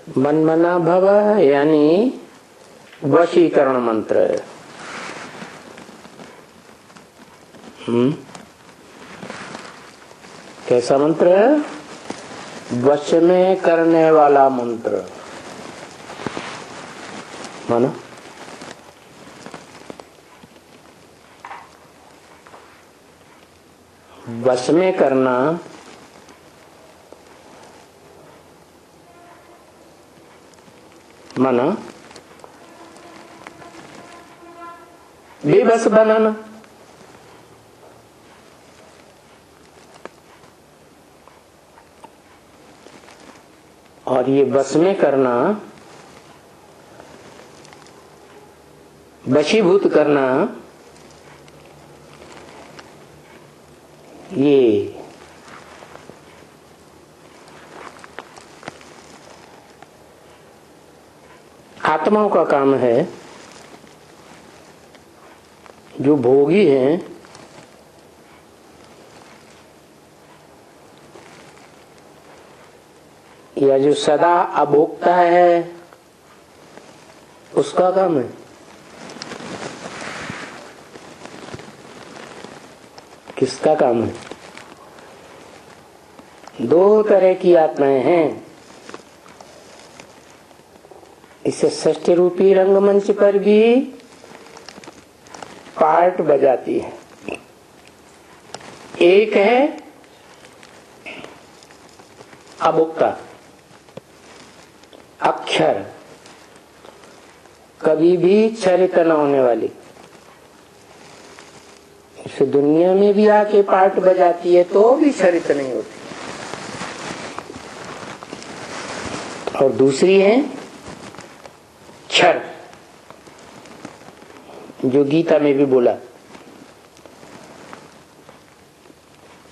मनमना भव यानी वशीकरण मंत्र है। कैसा मंत्र है? वश में करने वाला मंत्र। मानो वश में करना माना बेबस बनाना। और ये बस में करना, वशीभूत करना, ये आत्माओं का काम है। जो भोगी हैं या जो सदा अभोक्ता है उसका काम है। किसका काम है? दो तरह की आत्माएं हैं। इसे षष्ठ रूपी रंगमंच पर भी पार्ट बजाती है। एक है अभोक्ता, अक्षर, कभी भी क्षरित न होने वाली। इसे दुनिया में भी आके पार्ट बजाती है तो भी क्षरित नहीं होती। और दूसरी है क्षर, जो गीता में भी बोला।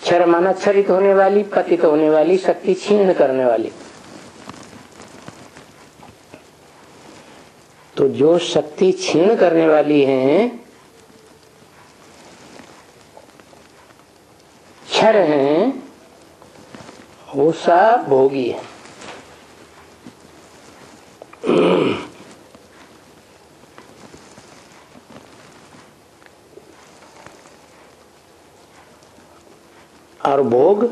क्षर माना क्षरित होने वाली, पतित होने वाली, शक्ति छीन करने वाली। तो जो शक्ति छीन करने वाली हैं, क्षर हैं, वो सब भोगी है। और भोग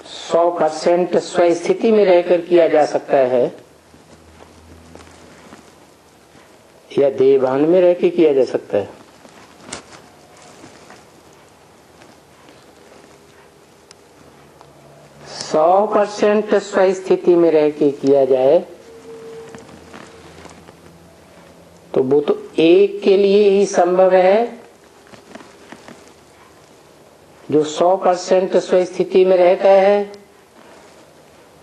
सौ % स्वस्थिति में रहकर किया जा सकता है या देवभान में रह के किया जा सकता है। सौ % स्वस्थिति में रह के किया जाए तो वो तो एक के लिए ही संभव है जो 100% स्वस्थिति में रहता है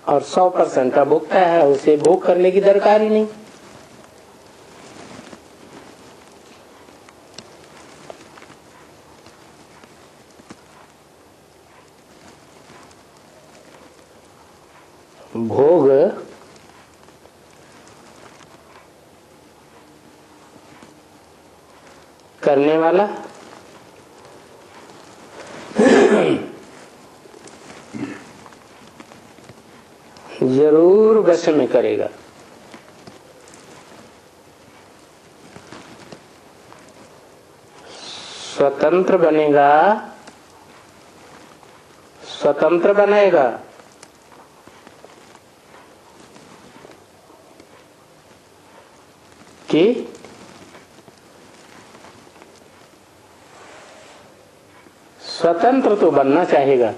और 100% अभोक्ता है। उसे भोग करने की दरकार ही नहीं। भोग करने वाला जरूर वश में करेगा। स्वतंत्र बनेगा, स्वतंत्र बनाएगा। कि स्वतंत्र तो बनना चाहेगा,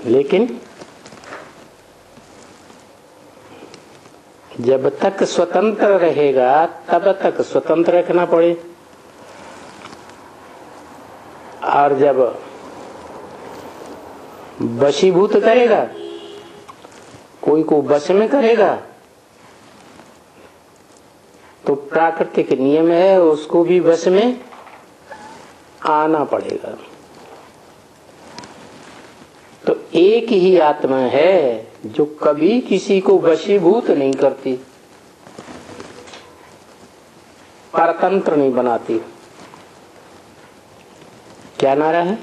लेकिन जब तक स्वतंत्र रहेगा तब तक स्वतंत्र रखना पड़े। और जब वशीभूत करेगा, कोई को वश में करेगा, तो प्राकृतिक नियम है उसको भी वश में आना पड़ेगा। तो एक ही आत्मा है जो कभी किसी को वशीभूत नहीं करती, परतंत्र नहीं बनाती। क्या नारा है?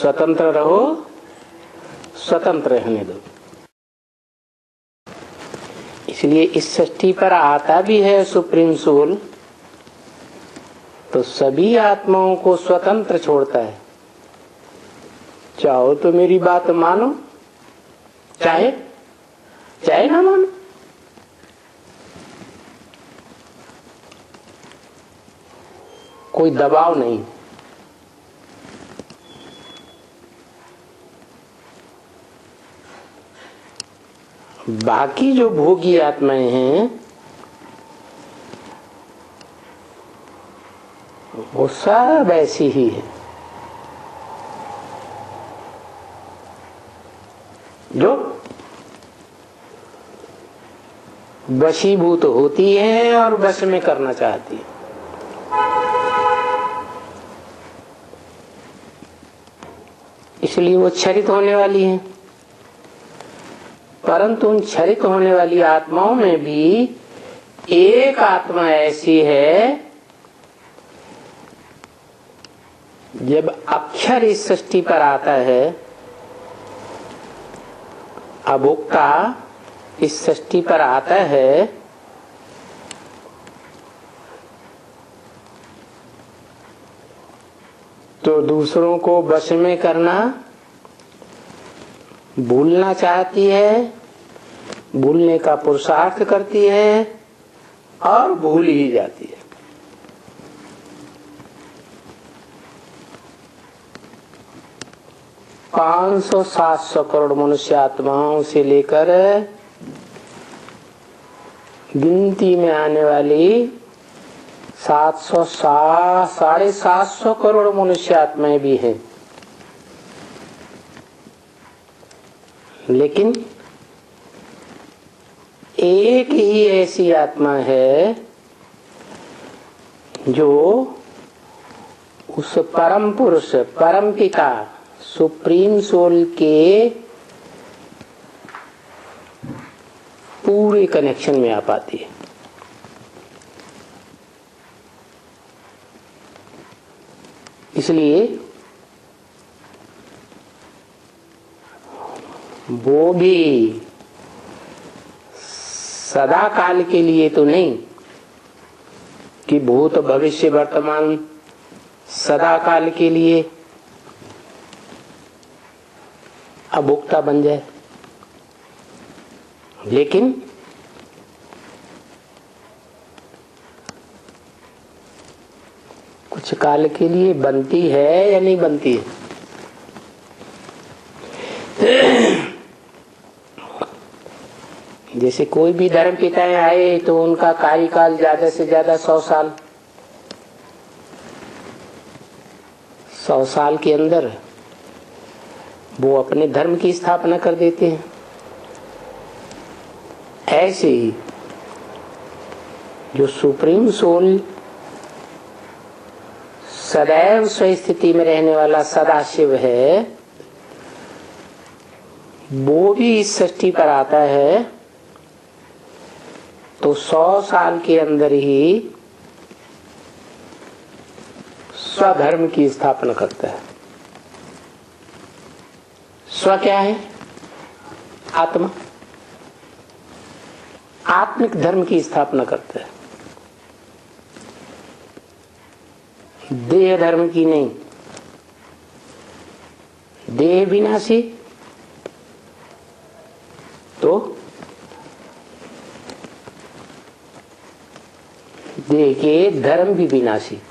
स्वतंत्र रहो, स्वतंत्र रहने दो। इसलिए इस सृष्टि पर आता भी है सुप्रीम सोल, तो सभी आत्माओं को स्वतंत्र छोड़ता है। चाहो तो मेरी बात मानो, चाहे चाहे ना मानो। कोई दबाव नहीं। बाकी जो भोगी आत्माएं हैं वो सब ऐसी ही है, जो वशीभूत होती है और वश में करना चाहती है। इसलिए वो क्षरित होने वाली है। परंतु उन क्षरित होने वाली आत्माओं में भी एक आत्मा ऐसी है, जब अक्षर इस सृष्टि पर आता है, अभोक्ता इस सृष्टि पर आता है, तो दूसरों को वश में करना भूलना चाहती है, भूलने का पुरुषार्थ करती है और भूल ही जाती है। पांच सौ 700 करोड़ मनुष्य आत्माओं से लेकर गिनती में आने वाली 750 करोड़ मनुष्य आत्माएं भी हैं। लेकिन एक ही ऐसी आत्मा है जो उस परम पुरुष, परम पिता, सुप्रीम सोल के पूरे कनेक्शन में आ पाती है। इसलिए वो भी सदा काल के लिए तो नहीं कि भूत भविष्य वर्तमान सदा काल के लिए अभोक्ता बन जाए, लेकिन कुछ काल के लिए बनती है या नहीं बनती है। जैसे कोई भी धर्म पिताएं आए तो उनका कार्यकाल ज्यादा से ज्यादा 100 साल, 100 साल के अंदर वो अपने धर्म की स्थापना कर देते हैं। ऐसे ही जो सुप्रीम सोल सदैव स्वस्थिति में रहने वाला सदाशिव है, वो भी इस सृष्टि पर आता है तो 100 साल के अंदर ही स्वधर्म की स्थापना करता है। स्व क्या है? आत्मा। आत्मिक धर्म की स्थापना करता है, देह धर्म की नहीं। देह विनाशी तो देह के धर्म भी विनाशी।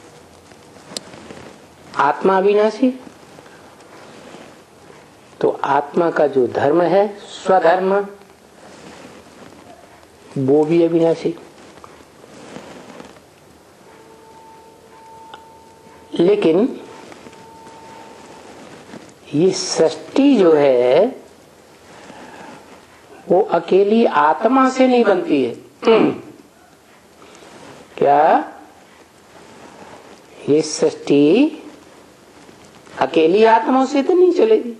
आत्मा विनाशी तो आत्मा का जो धर्म है, स्वधर्म, वो भी अविनाशी। लेकिन ये सृष्टि जो है वो अकेली आत्मा से नहीं बनती है। क्या ये सृष्टि अकेली आत्मा से तो नहीं चलेगी।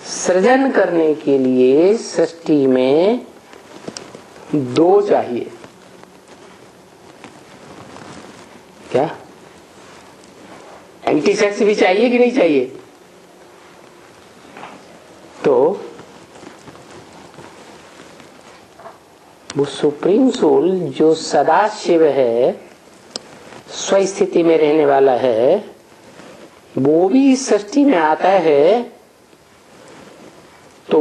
सृजन करने के लिए सृष्टि में दो चाहिए। क्या? एंटी सेक्स भी चाहिए कि नहीं चाहिए? तो वो सुप्रीम सोल जो सदा शिव है, स्वस्थिति में रहने वाला है, वो भी इस सृष्टि में आता है तो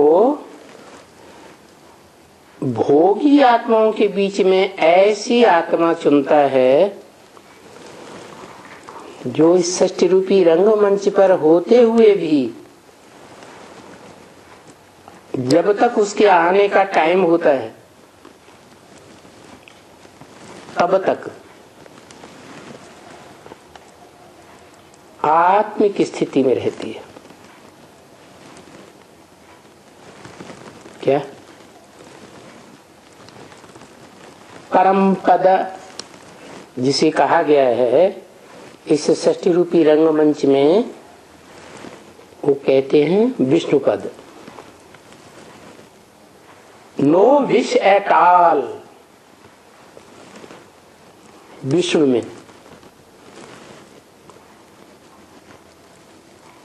भोगी आत्माओं के बीच में ऐसी आत्मा चुनता है जो इस सृष्टि रूपी रंगमंच पर होते हुए भी जब तक उसके आने का टाइम होता है तब तक आत्मिक स्थिति में रहती है। क्या? परम पद जिसे कहा गया है इस सृष्टि रूपी रंगमंच में, वो कहते हैं विष्णु पद। No wish at all, Vishnu में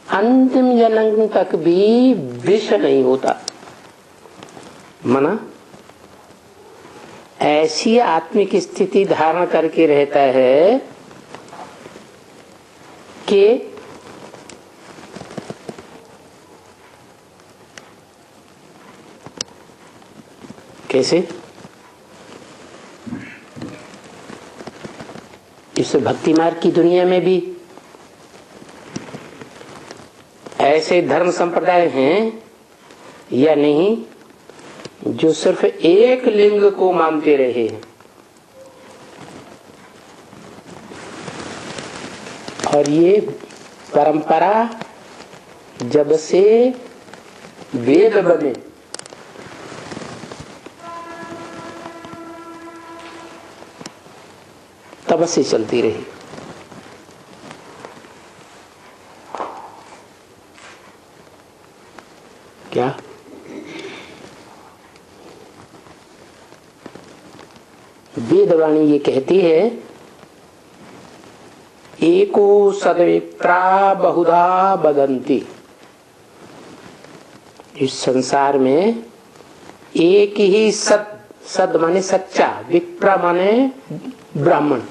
अंतिम जन्म तक भी विष नहीं होता। मना ऐसी आत्मिक स्थिति धारण करके रहता है कि कैसे? इस भक्ति मार्ग की दुनिया में भी ऐसे धर्म संप्रदाय हैं या नहीं जो सिर्फ एक लिंग को मानते रहे हैं, और ये परंपरा जब से वेद बने तब से चलती रही। क्या? वेदवाणी ये कहती है एको सद्विप्रा बहुधा बदंती। इस संसार में एक ही सद माने सच्चा, विप्रा माने ब्राह्मण,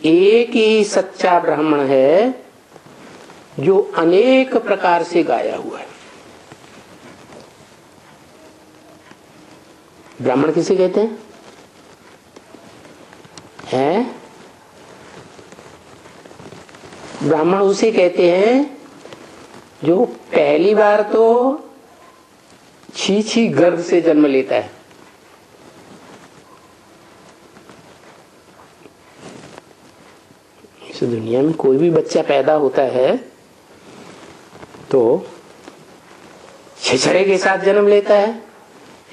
एक ही सच्चा ब्राह्मण है जो अनेक प्रकार से गाया हुआ है। ब्राह्मण किसे कहते हैं? ब्राह्मण उसे कहते हैं जो पहली बार तो छी गर्भ से जन्म लेता है। इस दुनिया में कोई भी बच्चा पैदा होता है तो छिछड़े के साथ जन्म लेता है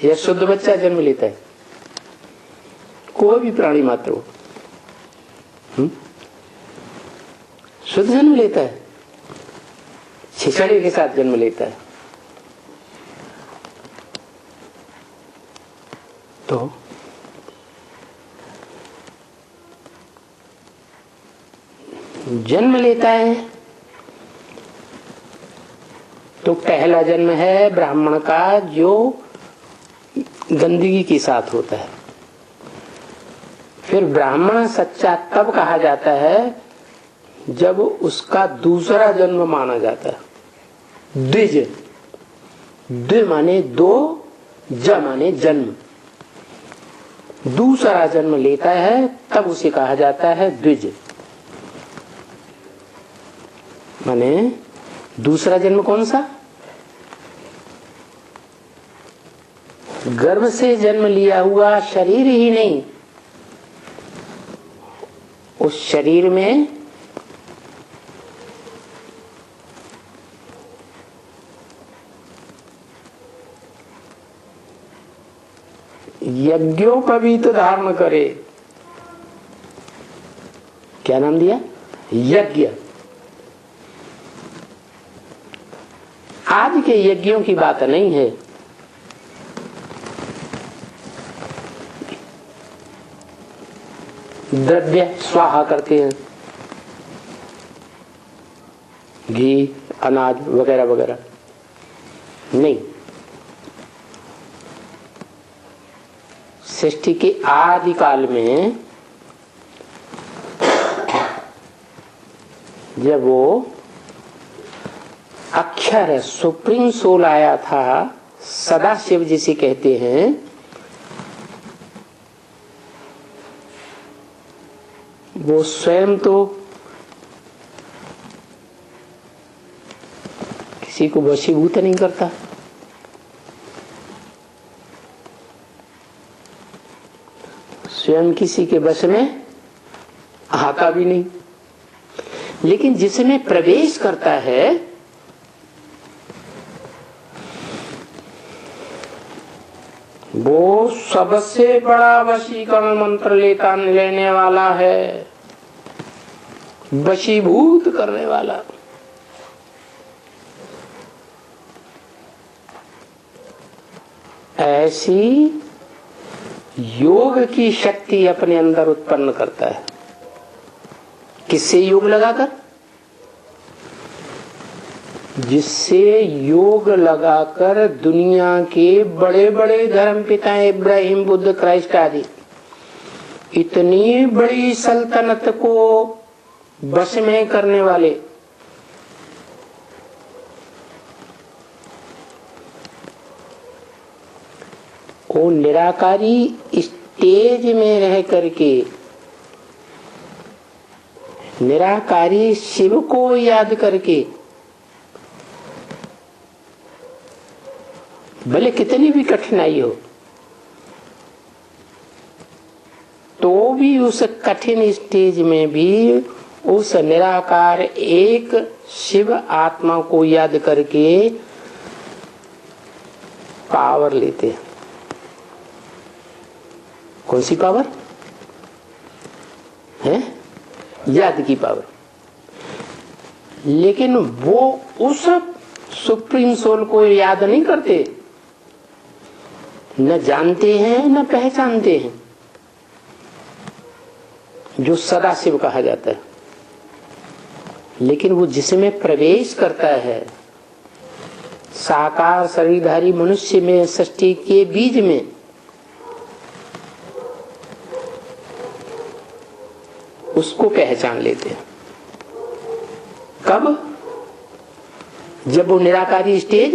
या शुद्ध बच्चा जन्म लेता है? कोई भी प्राणी मात्र हो शुद्ध जन्म लेता है, छिछड़े के साथ जन्म लेता है। तो जन्म लेता है तो पहला जन्म है ब्राह्मण का जो गंदगी के साथ होता है। फिर ब्राह्मण सच्चा तब कहा जाता है जब उसका दूसरा जन्म माना जाता है। द्विज, द्वि माने दो, ज माने जन्म, दूसरा जन्म लेता है तब उसे कहा जाता है द्विज। माने दूसरा जन्म कौन सा? गर्भ से जन्म लिया हुआ शरीर ही नहीं, उस शरीर में यज्ञोपवीत धारण करे। क्या नाम दिया? यज्ञ। आज के यज्ञों की बात नहीं है, द्रव्य स्वाहा करते हैं, घी, अनाज वगैरह वगैरह नहीं। सृष्टि के आदि काल में जब वो अक्षर सुप्रीम सोल आया था, सदा शिव जिसे कहते हैं, वो स्वयं तो किसी को वशीभूत नहीं करता, स्वयं किसी के वश में आता भी नहीं, लेकिन जिसमें प्रवेश करता है वो सबसे बड़ा वशीकरण मंत्र लेने वाला है, वशीभूत करने वाला। ऐसी योग की शक्ति अपने अंदर उत्पन्न करता है। किससे योग लगाकर? जिससे योग लगाकर दुनिया के बड़े बड़े धर्म पिता इब्राहिम, बुद्ध, क्राइस्ट आदि इतनी बड़ी सल्तनत को वश में करने वाले वो निराकारी स्टेज में रह करके निराकारी शिव को याद करके भले कितनी भी कठिनाई हो तो भी उस कठिन स्टेज में भी उस निराकार एक शिव आत्मा को याद करके पावर लेते हैं। कौन सी पावर है? याद की पावर। लेकिन वो उस सुप्रीम सोल को याद नहीं करते, न जानते हैं न पहचानते हैं, जो सदा शिव कहा जाता है। लेकिन वो जिसमें प्रवेश करता है, साकार शरीरधारी मनुष्य में, सृष्टि के बीज में, उसको पहचान लेते हैं। कब? जब वो निराकारी स्टेज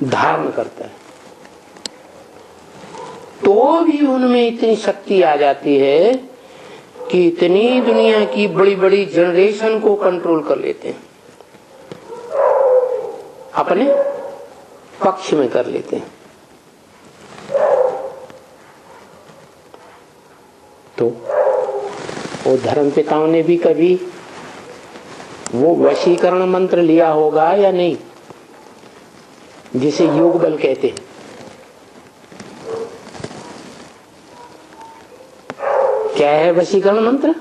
धारण करता है, तो भी उनमें इतनी शक्ति आ जाती है कि इतनी दुनिया की बड़ी बड़ी जनरेशन को कंट्रोल कर लेते हैं, अपने पक्ष में कर लेते हैं। तो वो धर्म पिताओं ने भी कभी वो वशीकरण मंत्र लिया होगा या नहीं, जिसे योग बल कहते हैं। क्या है वशीकरण मंत्र?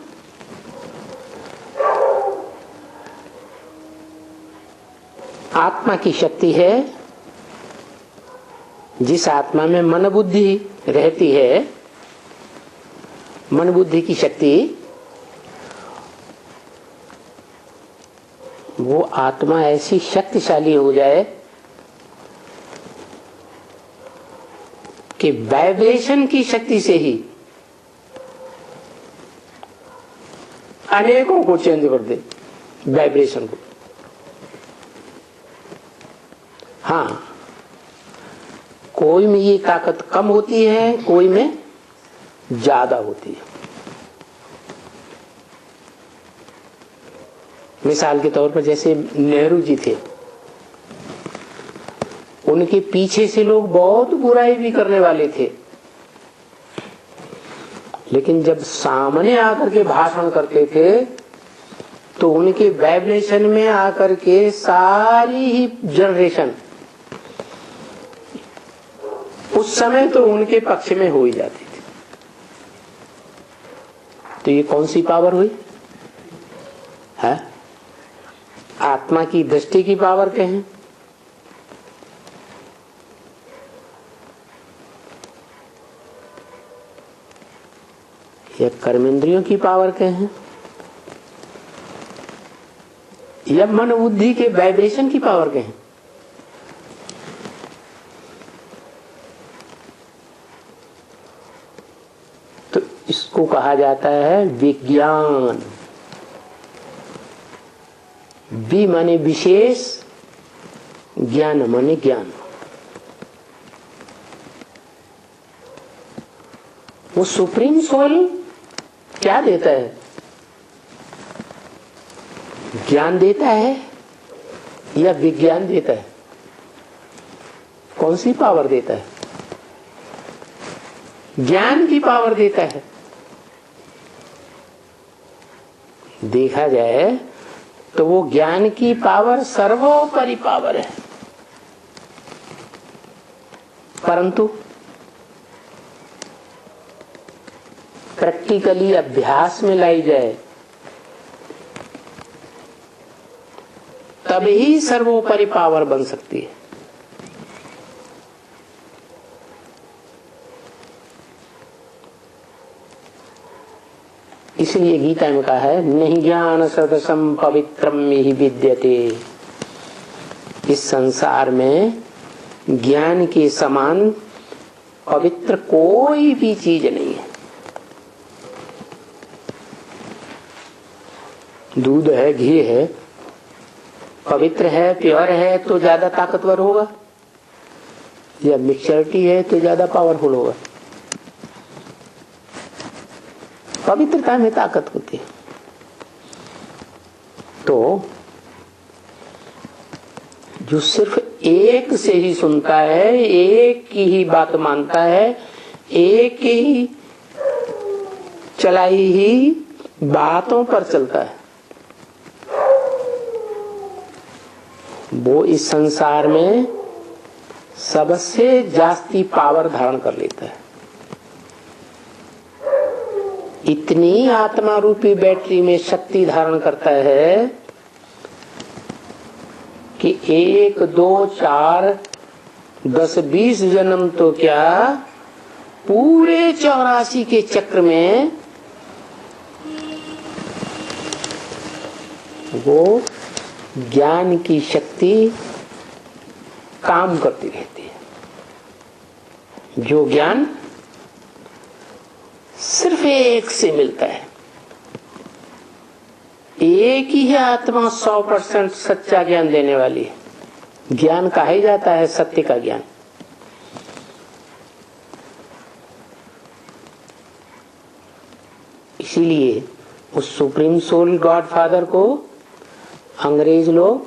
आत्मा की शक्ति है, जिस आत्मा में मन बुद्धि रहती है, मन बुद्धि की शक्ति, वो आत्मा ऐसी शक्तिशाली हो जाए कि वाइब्रेशन की शक्ति से ही अनेकों को चेंज कर दे, वाइब्रेशन को। हाँ, कोई में ये ताकत कम होती है, कोई में ज्यादा होती है। मिसाल के तौर पर जैसे नेहरू जी थे, उनके पीछे से लोग बहुत बुराई भी करने वाले थे, लेकिन जब सामने आकर के भाषण करते थे तो उनके वाइब्रेशन में आकर के सारी ही जनरेशन उस समय तो उनके पक्ष में हो ही जाती थी। तो ये कौन सी पावर हुई है? आत्मा की दृष्टि की पावर कहें, या कर्मेंद्रियों की पावर कहें, या मन बुद्धि के वाइब्रेशन की पावर के हैं? तो इसको कहा जाता है विज्ञान। वि माने विशेष, ज्ञान माने ज्ञान। वो सुप्रीम सोल क्या देता है? ज्ञान देता है या विज्ञान देता है? कौन सी पावर देता है? ज्ञान की पावर देता है। देखा जाए तो वो ज्ञान की पावर सर्वोपरि पावर है, परंतु प्रैक्टिकली अभ्यास में लाई जाए तभी सर्वोपरि पावर बन सकती है। इसलिए गीता में कहा है नहीं ज्ञान सदसम पवित्रम ही विद्यते। इस संसार में ज्ञान के समान पवित्र कोई भी चीज नहीं है। दूध है, घी है, पवित्र है, प्योर है तो ज्यादा ताकतवर होगा, या मिक्सचरिटी है तो ज्यादा पावरफुल होगा। पवित्रता में ताकत होती है। तो जो सिर्फ एक से ही सुनता है, एक की ही बात मानता है, एक ही चलाई ही बातों पर चलता है, वो इस संसार में सबसे जास्ती पावर धारण कर लेता है। इतनी आत्मा रूपी बैटरी में शक्ति धारण करता है कि 1, 2, 4, 10, 20 जन्म तो क्या, पूरे 84 के चक्र में वो ज्ञान की शक्ति काम करती रहती है। जो ज्ञान सिर्फ एक से मिलता है, एक ही है आत्मा 100% सच्चा ज्ञान देने वाली है। ज्ञान कहा ही जाता है सत्य का ज्ञान। इसीलिए उस सुप्रीम सोल गॉड फादर को अंग्रेज लोग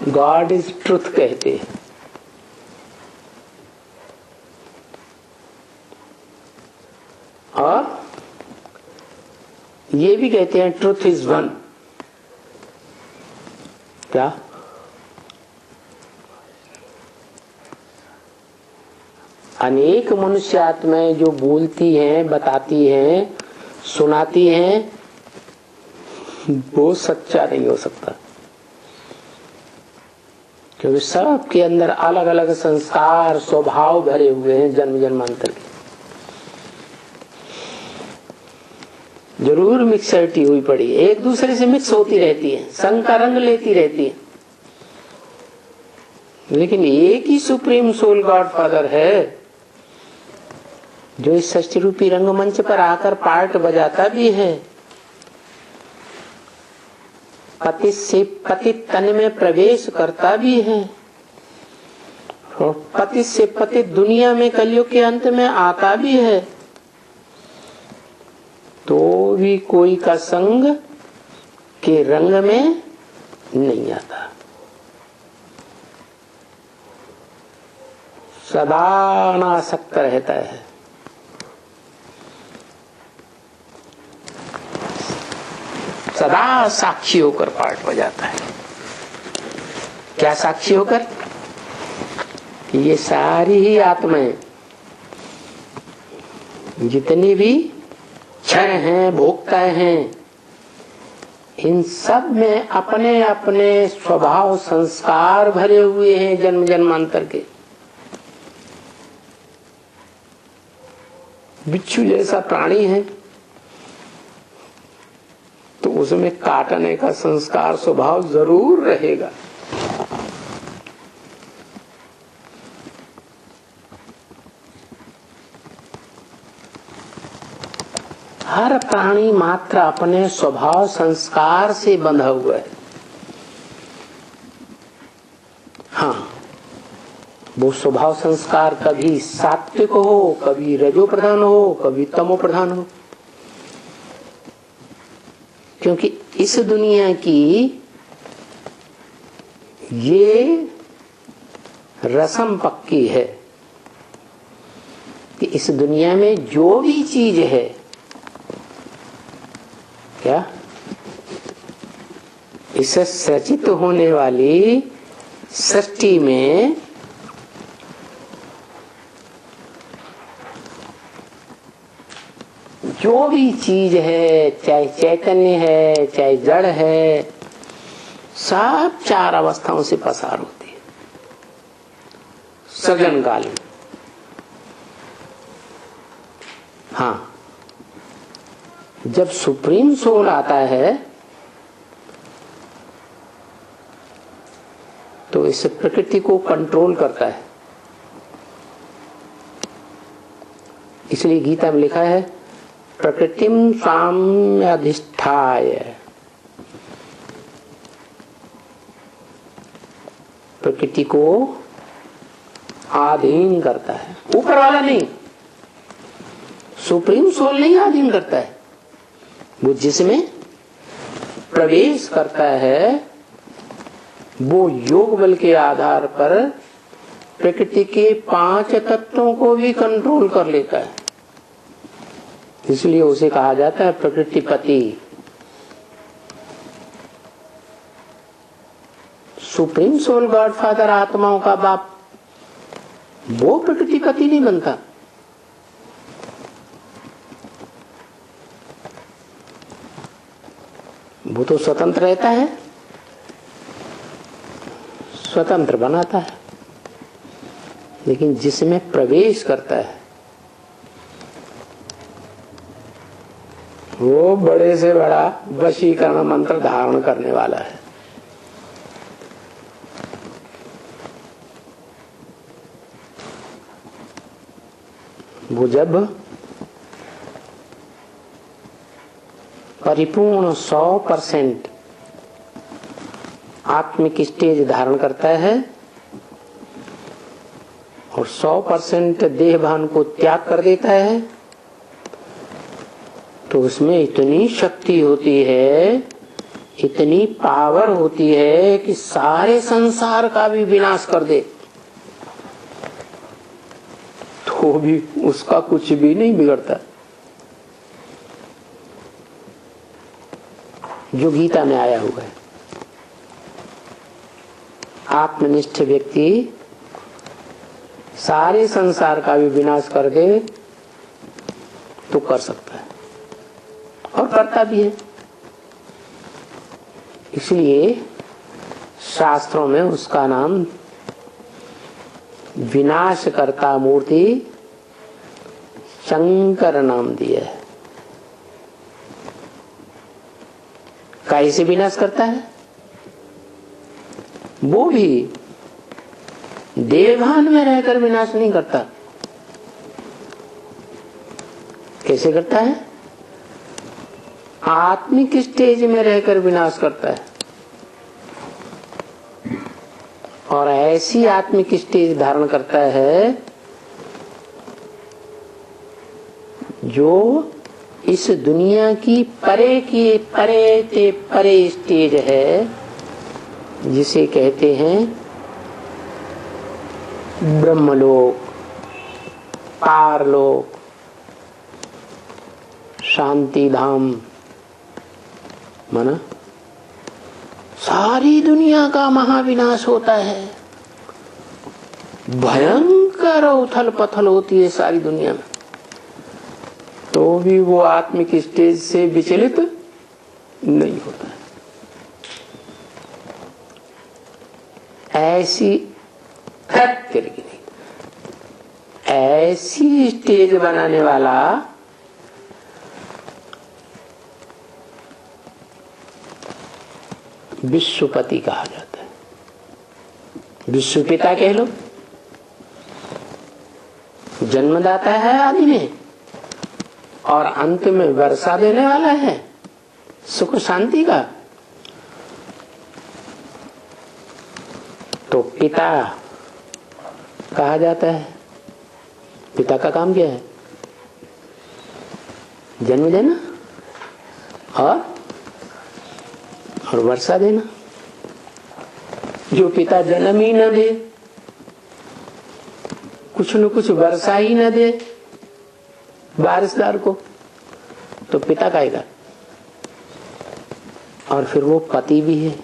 गॉड इज ट्रुथ कहते हैं। और ये भी कहते हैं ट्रुथ इज वन। क्या? अनेक मनुष्य आत्माएं जो बोलती हैं, बताती हैं, सुनाती हैं, वो सच्चा नहीं हो सकता, क्योंकि सबके अंदर अलग अलग संस्कार स्वभाव भरे हुए हैं जन्म जन्मांतर के। जरूर मिक्सरिटी हुई पड़ी, एक दूसरे से मिक्स होती रहती है, संग का रंग लेती रहती है, लेकिन एक ही सुप्रीम सोल गॉड फादर है जो इस सृष्टि रूपी रंगमंच पर आकर पार्ट बजाता भी है। पति से पति तन में प्रवेश करता भी है, और पति से पति दुनिया में कलयुग के अंत में आता भी है, तो भी कोई का संग के रंग में नहीं आता। सदा अनासक्त रहता है। सदा साक्षी होकर पाठ बजाता है। क्या साक्षी होकर? कि ये सारी ही आत्माएं जितनी भी क्षय हैं, भोक्ता हैं, इन सब में अपने अपने स्वभाव संस्कार भरे हुए हैं जन्म जन्मांतर के। बिच्छू जैसा प्राणी है तो उसमें काटने का संस्कार स्वभाव जरूर रहेगा। हर प्राणी मात्र अपने स्वभाव संस्कार से बंधा हुआ है। हाँ, वो स्वभाव संस्कार कभी सात्विक हो, कभी रजो प्रधान हो, कभी तमो प्रधान हो। क्योंकि इस दुनिया की ये रस्म पक्की है कि इस दुनिया में जो भी चीज है, क्या इससे सृजित होने वाली सृष्टि में जो भी चीज है, चाहे चैतन्य है चाहे जड़ है, सब चार अवस्थाओं से पसार होती है सृजन काल में। हाँ, जब सुप्रीम सोल आता है तो इस प्रकृति को कंट्रोल करता है। इसलिए गीता में लिखा है प्रकृतिम साम्याधिष्ठाय, प्रकृति को अधीन करता है। ऊपर वाला नहीं, सुप्रीम सोल नहीं अधीन करता है। वो जिसमें प्रवेश करता है वो योग बल के आधार पर प्रकृति के 5 तत्वों को भी कंट्रोल कर लेता है। इसलिए उसे कहा जाता है प्रकृतिपति। सुप्रीम सोल गॉडफादर, आत्माओं का बाप, वो प्रकृतिपति नहीं बनता। वो तो स्वतंत्र रहता है, स्वतंत्र बनाता है। लेकिन जिसमें प्रवेश करता है वो बड़े से बड़ा वशीकरण मंत्र धारण करने वाला है। वो जब परिपूर्ण 100% आत्मिक स्टेज धारण करता है और 100% देहभान को त्याग कर देता है, तो उसमें इतनी शक्ति होती है, इतनी पावर होती है कि सारे संसार का भी विनाश कर दे तो भी उसका कुछ भी नहीं बिगड़ता। जो गीता में आया हुआ है, आत्मनिष्ठ व्यक्ति सारे संसार का भी विनाश कर दे तो कर सकता है और करता भी है। इसलिए शास्त्रों में उसका नाम विनाशकर्ता मूर्ति शंकर नाम दिया है। कैसे विनाश करता है? वो भी देवभान में रहकर विनाश नहीं करता। कैसे करता है? आत्मिक स्टेज में रहकर विनाश करता है। और ऐसी आत्मिक स्टेज धारण करता है जो इस दुनिया की परे स्टेज है, जिसे कहते हैं ब्रह्मलोक, पारलोक, शांति धाम। माना सारी दुनिया का महाविनाश होता है, भयंकर उथल पथल होती है सारी दुनिया में, तो भी वो आत्मिक स्टेज से विचलित नहीं होता है। ऐसी नहीं, ऐसी स्टेज बनाने वाला विश्वपति कहा जाता है। विश्व पिता कह लो, जन्मदाता है आदि में और अंत में वर्षा देने वाला है सुख शांति का। तो पिता कहा जाता है। पिता का काम क्या है? जन्म देना और वर्षा देना। जो पिता जन्म ही न दे, कुछ न कुछ वर्षा ही न दे बारिशदार को, तो पिता कहेगा। और फिर वो पति भी है।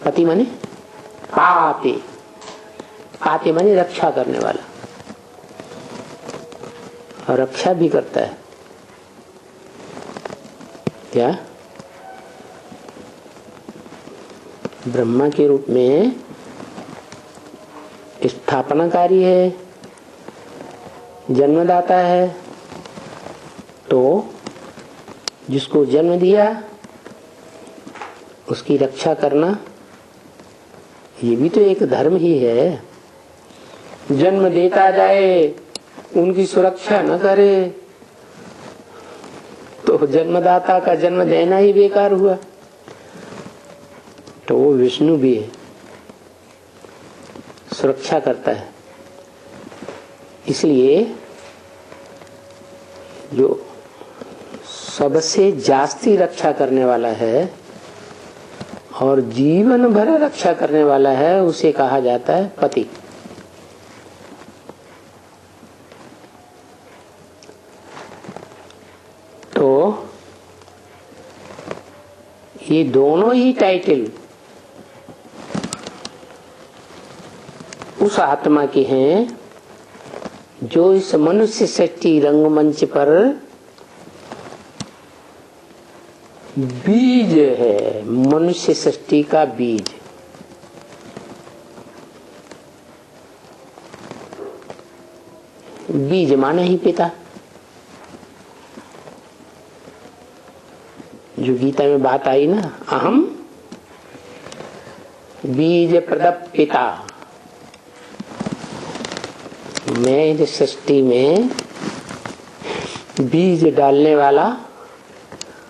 पति माने पाते, पाते माने रक्षा करने वाला, और रक्षा भी करता है। क्या? ब्रह्मा के रूप में स्थापनाकारी है, जन्मदाता है। तो जिसको जन्म दिया उसकी रक्षा करना ये भी तो एक धर्म ही है। जन्म देता जाए, उनकी सुरक्षा न करे तो जन्मदाता का जन्म देना ही बेकार हुआ। तो वो विष्णु भी है, सुरक्षा करता है। इसलिए जो सबसे जास्ती रक्षा करने वाला है और जीवन भर रक्षा करने वाला है, उसे कहा जाता है पति। तो ये दोनों ही टाइटल उस आत्मा के हैं जो इस मनुष्य सृष्टि रंगमंच पर बीज है, मनुष्य सृष्टि का बीज। बीज माने ही पिता। जो गीता में बात आई ना, अहम बीज प्रदप पिता, मैं इस सृष्टि में बीज डालने वाला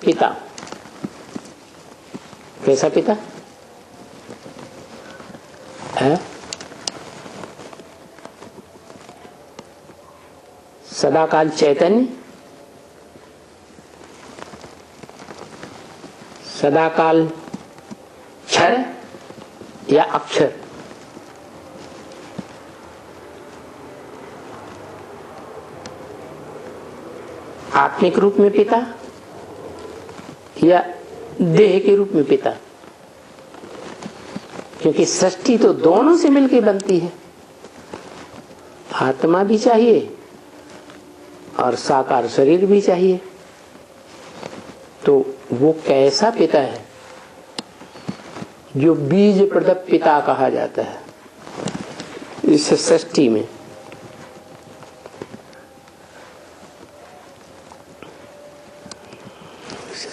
पिता। कैसा पिता है? सदाकाल चैतन्य, सदाकाल क्षर या अक्षर? आत्मिक रूप में पिता या देह के रूप में पिता? क्योंकि सृष्टि तो दोनों से मिलकर बनती है। आत्मा भी चाहिए और साकार शरीर भी चाहिए। तो वो कैसा पिता है? जो बीज प्रदप पिता कहा जाता है इस सृष्टि में।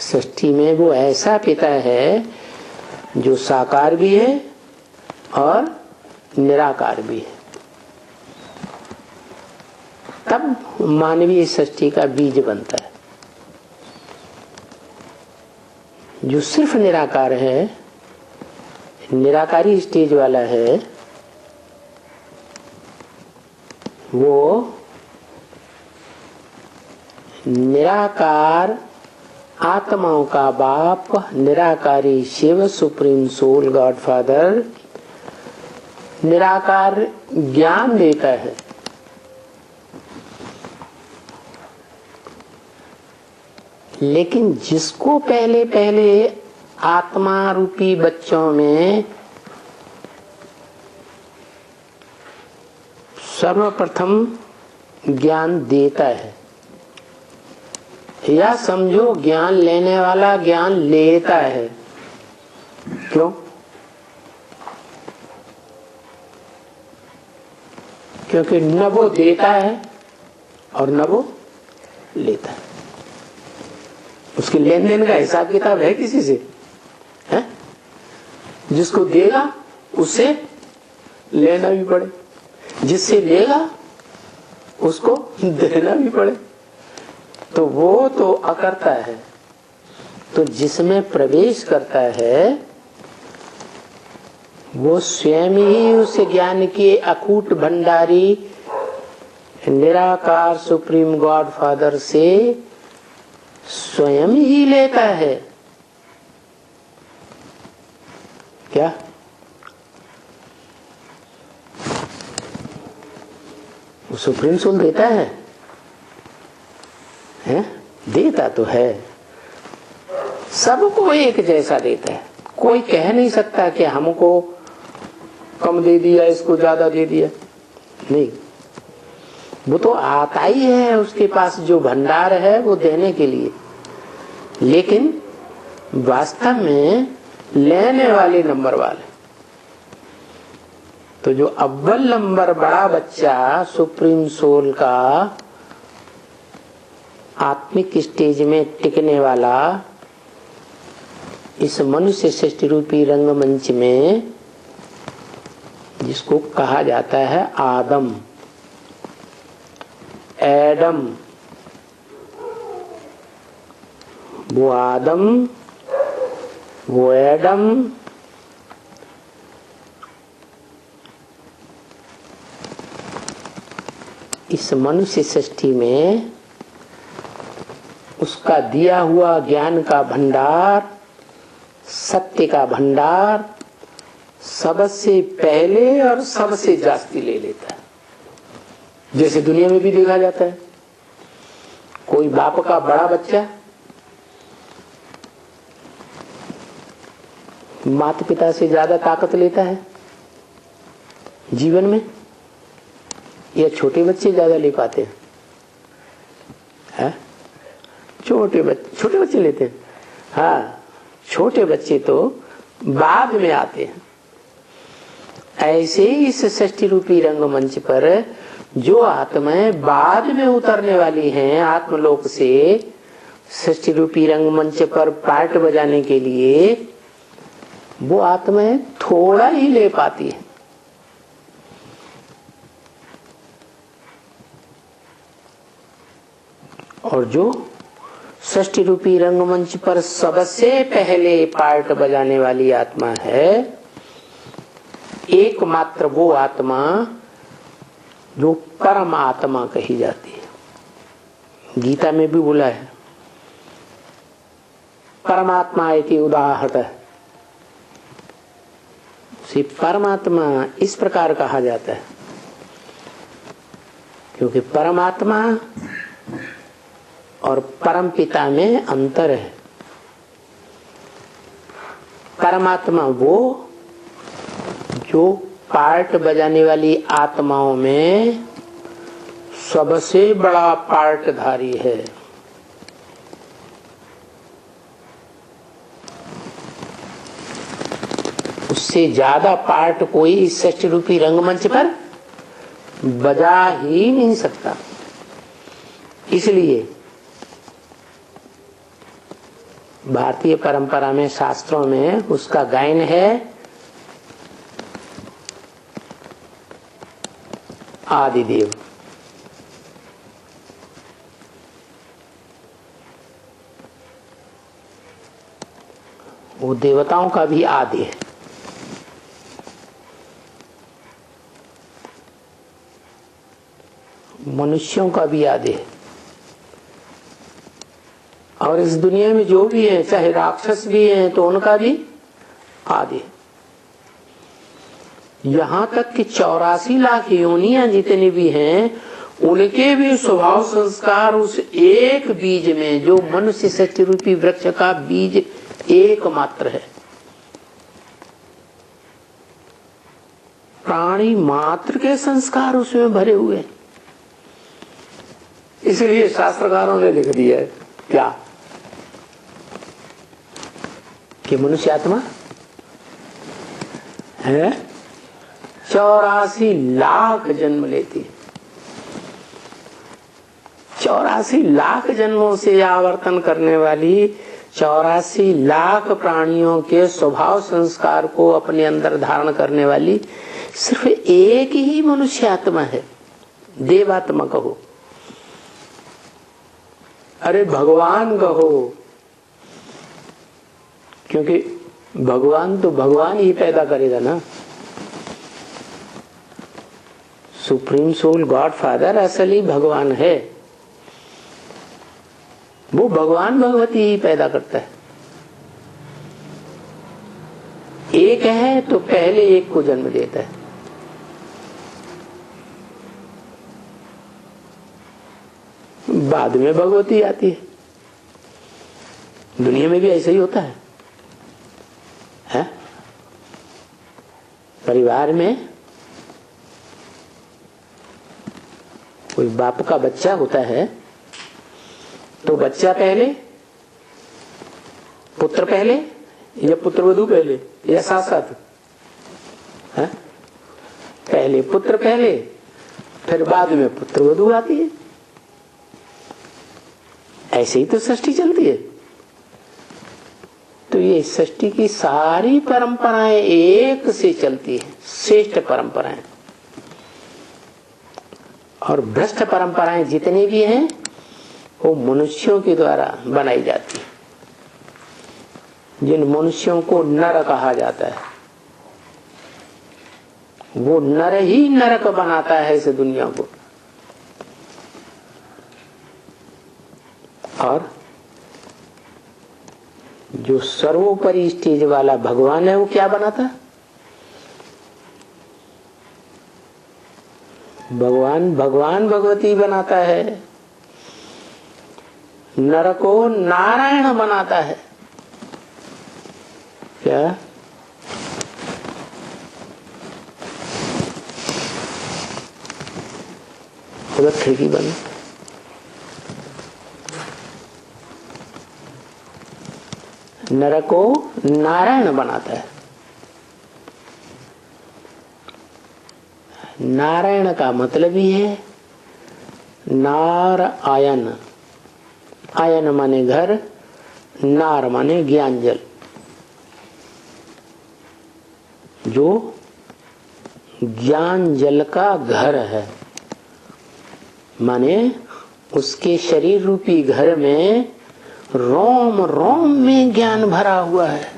सृष्टि में वो ऐसा पिता है जो साकार भी है और निराकार भी है। तब मानवीय सृष्टि का बीज बनता है। जो सिर्फ निराकार है, निराकारी स्टेज वाला है, वो निराकार आत्माओं का बाप, निराकारी Shiva, supreme soul, God Father निराकार ज्ञान देता है। लेकिन जिसको पहले पहले आत्मा रूपी बच्चों में सर्वप्रथम ज्ञान देता है, या समझो ज्ञान लेने वाला ज्ञान लेता है। क्यों? क्योंकि न वो देता है और न वो लेता है। उसके लेन देन का हिसाब किताब है किसी से? जिसको देगा उसे लेना भी पड़े, जिससे लेगा उसको देना भी पड़े। तो वो तो अकर्ता है। तो जिसमें प्रवेश करता है वो स्वयं ही उस ज्ञान के अकूट भंडारी निराकार सुप्रीम गॉड फादर से स्वयं ही लेता है। क्या वो सुप्रीम सोल देता है? देता तो है, सबको एक जैसा देता है। कोई कह नहीं सकता कि हमको कम दे दिया, इसको ज्यादा दे दिया, नहीं। वो तो आता ही है, उसके पास जो भंडार है वो देने के लिए। लेकिन वास्तव में लेने वाले नंबर वाले, तो जो अव्वल नंबर बड़ा बच्चा सुप्रीम सोल का आत्मिक स्टेज में टिकने वाला इस मनुष्य सृष्टि रूपी रंगमंच में, जिसको कहा जाता है आदम, एडम, वो आदम, वो एडम, इस मनुष्य सृष्टि में उसका दिया हुआ ज्ञान का भंडार, सत्य का भंडार सबसे पहले और सबसे जास्ती ले लेता है। जैसे दुनिया में भी देखा जाता है, कोई बाप का बड़ा बच्चा माता पिता से ज्यादा ताकत लेता है जीवन में, या छोटे बच्चे ज्यादा ले पाते हैं? छोटे बच्चे लेते हैं। हाँ, छोटे बच्चे तो बाद में आते हैं। ऐसे ही इस सृष्टि रूपी रंगमंच पर जो आत्माएं बाद में उतरने वाली हैं आत्मलोक से सृष्टि रूपी रंगमंच पर पार्ट बजाने के लिए, वो आत्माएं थोड़ा ही ले पाती है। और जो सृष्टि रूपी रंगमंच पर सबसे पहले पार्ट बजाने वाली आत्मा है, एकमात्र वो आत्मा जो परम आत्मा कही जाती है। गीता में भी बोला है, परमात्मा इति उदाहरत। उसे परमात्मा इस प्रकार कहा जाता है क्योंकि परमात्मा और परम पिता में अंतर है। परमात्मा वो जो पार्ट बजाने वाली आत्माओं में सबसे बड़ा पार्टधारी है। उससे ज्यादा पार्ट कोई इस सृष्टि रूपी रंगमंच पर बजा ही नहीं सकता। इसलिए भारतीय परंपरा में, शास्त्रों में उसका गायन है आदिदेव। वो देवताओं का भी आदि है। मनुष्यों का भी आदि है। और इस दुनिया में जो भी है, चाहे राक्षस भी हैं तो उनका भी आदि है। यहां तक कि 84 लाख योनियां जितनी भी हैं, उनके भी स्वभाव संस्कार उस एक बीज में, जो मनुष्य सृष्टि रूपी वृक्ष का बीज एकमात्र है। प्राणी मात्र के संस्कार उसमें भरे हुए हैं। इसलिए शास्त्रकारों ने लिख दिया है क्या कि मनुष्य आत्मा है 84 लाख जन्म लेती है। 84 लाख जन्मों से आवर्तन करने वाली 84 लाख प्राणियों के स्वभाव संस्कार को अपने अंदर धारण करने वाली सिर्फ एक ही मनुष्य आत्मा है, देवात्मा कहो, अरे भगवान कहो, क्योंकि भगवान तो भगवान ही पैदा करेगा ना। सुप्रीम सोल गॉड फादर असली भगवान है, वो भगवान भगवती ही पैदा करता है। एक है तो पहले एक को जन्म देता है। बाद में भगवती आती है। दुनिया में भी ऐसा ही होता है? परिवार में कोई बाप का बच्चा होता है तो बच्चा पहले, पुत्र पहले या पुत्रवधू पहले या साथ साथ? पहले पुत्र पहले, फिर बाद में पुत्रवधू आती है। ऐसे ही तो सृष्टि चलती है। तो ये सृष्टि की सारी परंपराएं एक से चलती है, श्रेष्ठ परंपराएं। और भ्रष्ट परंपराएं जितनी भी हैं वो मनुष्यों के द्वारा बनाई जाती है, जिन मनुष्यों को नर कहा जाता है। वो नर ही नरक बनाता है इस दुनिया को। और जो सर्वोपरि स्टेज वाला भगवान है वो क्या बनाता है? भगवान भगवान भगवती बनाता है, नर को नारायण बनाता है। क्या? उधर खिड़की बंद। नर को नारायण बनाता है। नारायण का मतलब ही है नार आयन। आयन माने घर, नार माने ज्ञान जल। जो ज्ञान जल का घर है, माने उसके शरीर रूपी घर में रोम रोम में ज्ञान भरा हुआ है।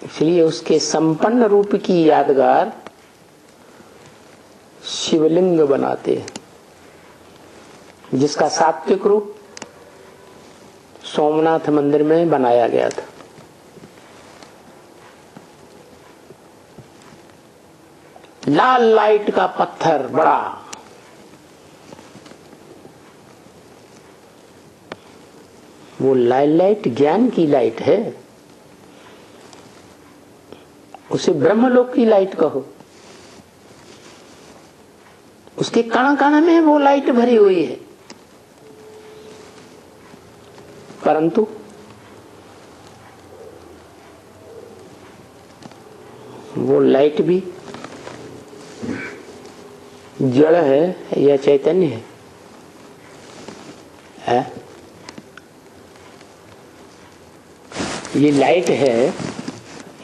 इसलिए उसके संपन्न रूप की यादगार शिवलिंग बनाते हैं, जिसका सात्विक रूप सोमनाथ मंदिर में बनाया गया था। लाल लाइट का पत्थर बड़ा, वो लाल लाइट ज्ञान की लाइट है। उसे ब्रह्मलोक की लाइट कहो। उसके कण कण में वो लाइट भरी हुई है। परंतु वो लाइट भी जड़ है या चैतन्य है? ये लाइट है,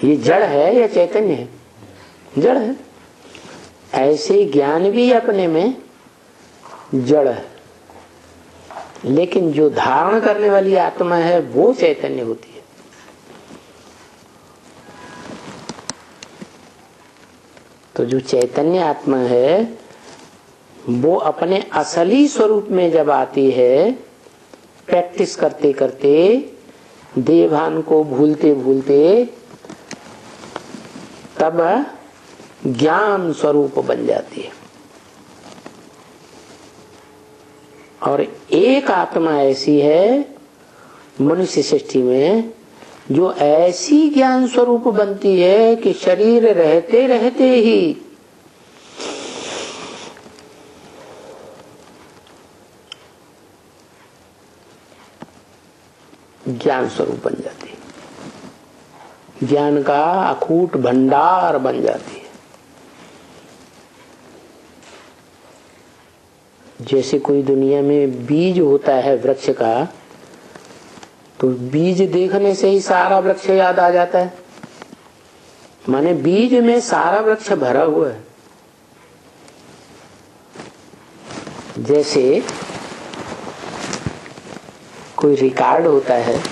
ये जड़ है या चैतन्य है? जड़ है। ऐसे ज्ञान भी अपने में जड़ है, लेकिन जो धारण करने वाली आत्मा है वो चैतन्य होती है। तो जो चैतन्य आत्मा है वो अपने असली स्वरूप में जब आती है, प्रैक्टिस करते करते, देहभान को भूलते भूलते, तब ज्ञान स्वरूप बन जाती है। और एक आत्मा ऐसी है मनुष्य सृष्टि में जो ऐसी ज्ञान स्वरूप बनती है कि शरीर रहते रहते ही ज्ञान स्वरूप बन जाती है, ज्ञान का अकूट भंडार बन जाती है। जैसे कोई दुनिया में बीज होता है वृक्ष का, तो बीज देखने से ही सारा वृक्ष याद आ जाता है। माने बीज में सारा वृक्ष भरा हुआ है। जैसे कोई रिकॉर्ड होता है,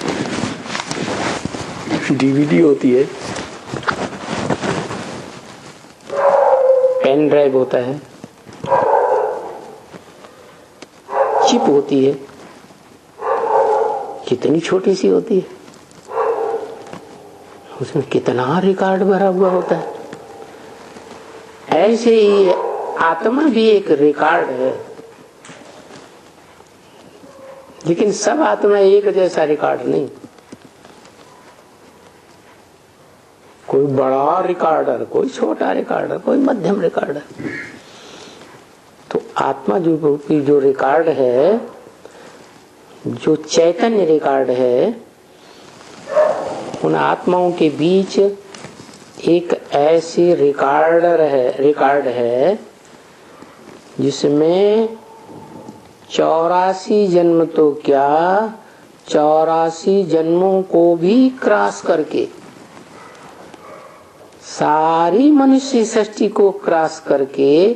डीवीडी होती है, पेन ड्राइव होता है, चिप होती है, कितनी छोटी सी होती है, उसमें कितना रिकॉर्ड भरा हुआ होता है। ऐसे ही आत्मा भी एक रिकॉर्ड है, लेकिन सब आत्मा एक जैसा रिकॉर्ड नहीं। कोई बड़ा रिकॉर्डर, कोई छोटा रिकॉर्डर, कोई मध्यम रिकॉर्डर। तो आत्मा जो रिकॉर्ड है, जो चैतन्य रिकॉर्ड है, उन आत्माओं के बीच एक ऐसी रिकॉर्ड है जिसमें 84 जन्म तो क्या, 84 जन्मों को भी क्रॉस करके, सारी मनुष्य सृष्टि को क्रॉस करके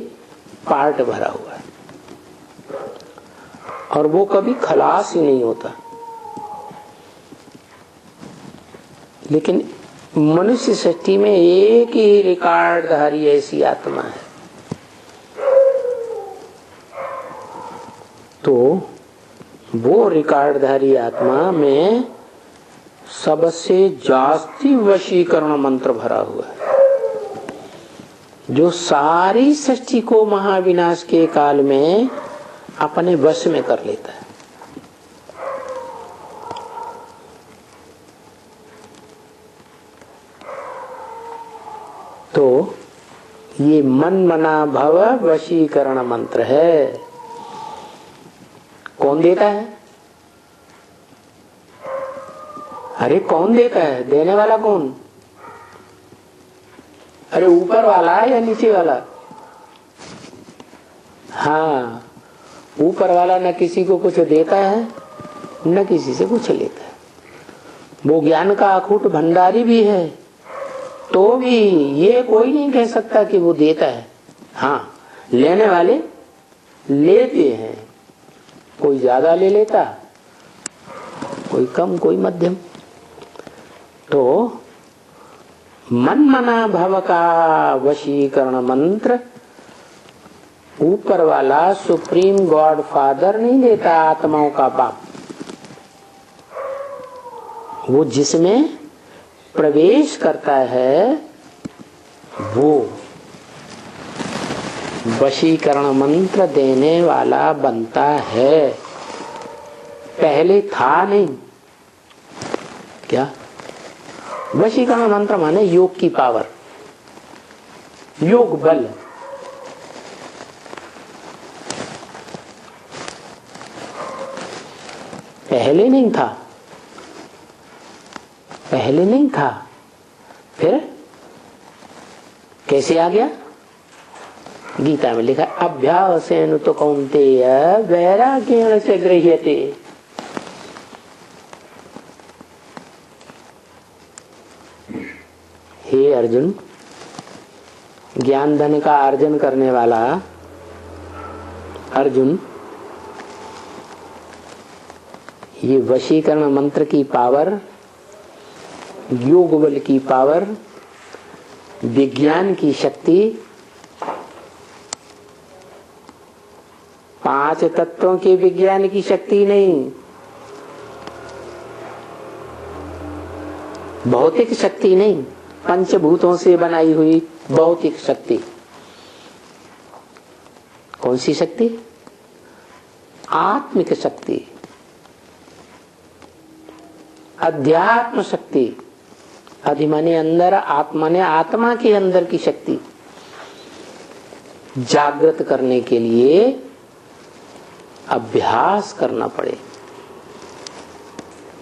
पार्ट भरा हुआ है, और वो कभी खलास ही नहीं होता। लेकिन मनुष्य सृष्टि में एक ही रिकॉर्डधारी ऐसी आत्मा है। तो वो रिकॉर्डधारी आत्मा में सबसे जास्ती वशीकरण मंत्र भरा हुआ है, जो सारी सृष्टि को महाविनाश के काल में अपने वश में कर लेता है। तो ये मन मना भव वशीकरण मंत्र है। कौन देता है? अरे कौन देता है? देने वाला कौन? अरे ऊपर वाला या नीचे वाला? हाँ, ऊपर वाला न किसी को कुछ देता है न किसी से कुछ लेता है। वो ज्ञान का अखूट भंडारी भी है, तो भी ये कोई नहीं कह सकता कि वो देता है। हाँ, लेने वाले लेते हैं, कोई ज्यादा ले लेता, कोई कम, कोई मध्यम। तो मन मना भव का वशीकरण मंत्र ऊपर वाला सुप्रीम गॉड फादर नहीं देता, आत्माओं का बाप। वो जिसमें प्रवेश करता है वो वशीकरण मंत्र देने वाला बनता है। पहले था नहीं। क्या? वशीकरण मंत्र माने योग की पावर, योग बल। पहले नहीं था, पहले नहीं था, फिर कैसे आ गया? गीता में लिखा, अभ्यासेन तो कौन्तेय वैराग्येण से गृह्यते। हे अर्जुन, ज्ञान धन का अर्जन करने वाला अर्जुन, ये वशीकरण मंत्र की पावर, योग बल की पावर, विज्ञान की शक्ति, 5 तत्वों के विज्ञान की शक्ति नहीं, भौतिक शक्ति नहीं, पंचभूतों से बनाई हुई भौतिक शक्ति। कौन सी शक्ति? आत्मिक शक्ति, अध्यात्म शक्ति। अधिमाने अंदर, आत्मा ने आत्मा के अंदर की शक्ति जागृत करने के लिए अभ्यास करना पड़े।